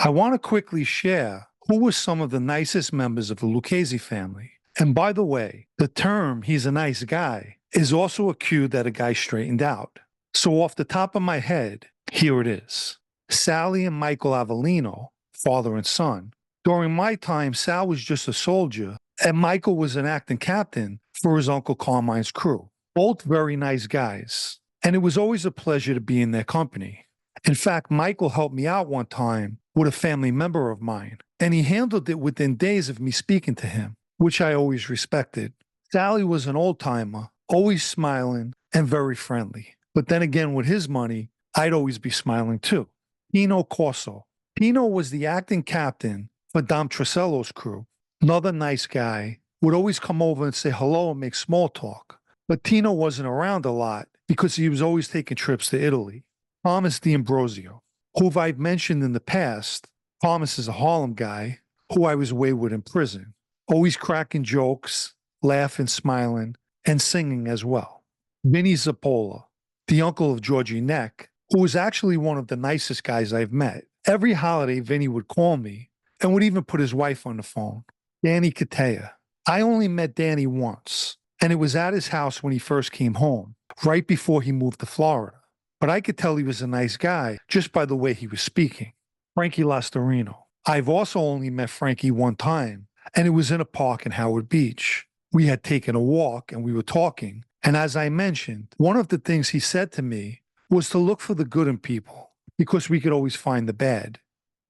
I want to quickly share who were some of the nicest members of the Lucchese family. And by the way, the term "he's a nice guy" is also a cue that a guy straightened out. So off the top of my head, here it is. Sally and Michael Avellino, father and son. During my time, Sal was just a soldier, and Michael was an acting captain for his Uncle Carmine's crew. Both very nice guys, and it was always a pleasure to be in their company. In fact, Michael helped me out one time with a family member of mine, and he handled it within days of me speaking to him, which I always respected. Sally was an old-timer, always smiling and very friendly. But then again, with his money, I'd always be smiling too. Pino Corso. Pino was the acting captain for Dom Tressello's crew. Another nice guy, would always come over and say hello and make small talk. But Tino wasn't around a lot because he was always taking trips to Italy. Thomas D'Ambrosio, who I've mentioned in the past. Thomas is a Harlem guy who I was away with in prison, always cracking jokes, laughing, smiling, and singing as well. Vinny Zappola, the uncle of Georgie Neck, who was actually one of the nicest guys I've met. Every holiday, Vinny would call me and would even put his wife on the phone. Danny Katea. I only met Danny once, and it was at his house when he first came home, right before he moved to Florida. But I could tell he was a nice guy just by the way he was speaking. Frankie Lastorino. I've also only met Frankie one time, and it was in a park in Howard Beach. We had taken a walk and we were talking, and as I mentioned, one of the things he said to me was to look for the good in people because we could always find the bad.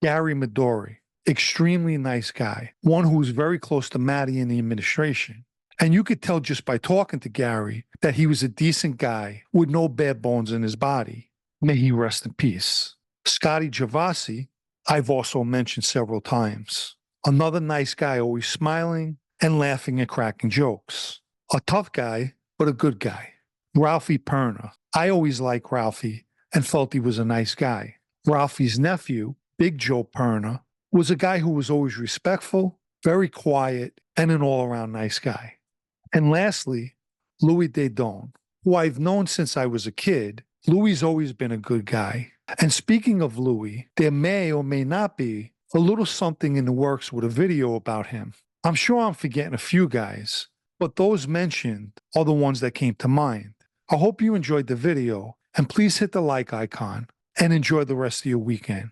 Gary Midori, extremely nice guy, one who was very close to Maddie in the administration. And you could tell just by talking to Gary that he was a decent guy with no bad bones in his body. May he rest in peace. Scotty Gervasi, I've also mentioned several times. Another nice guy, always smiling and laughing and cracking jokes. A tough guy, but a good guy. Ralphie Perna. I always liked Ralphie and felt he was a nice guy. Ralphie's nephew, Big Joe Perna, was a guy who was always respectful, very quiet, and an all-around nice guy. And lastly, Louis Dedone, who I've known since I was a kid. Louis's always been a good guy. And speaking of Louis, there may or may not be a little something in the works with a video about him. I'm sure I'm forgetting a few guys, but those mentioned are the ones that came to mind. I hope you enjoyed the video, and please hit the like icon and enjoy the rest of your weekend.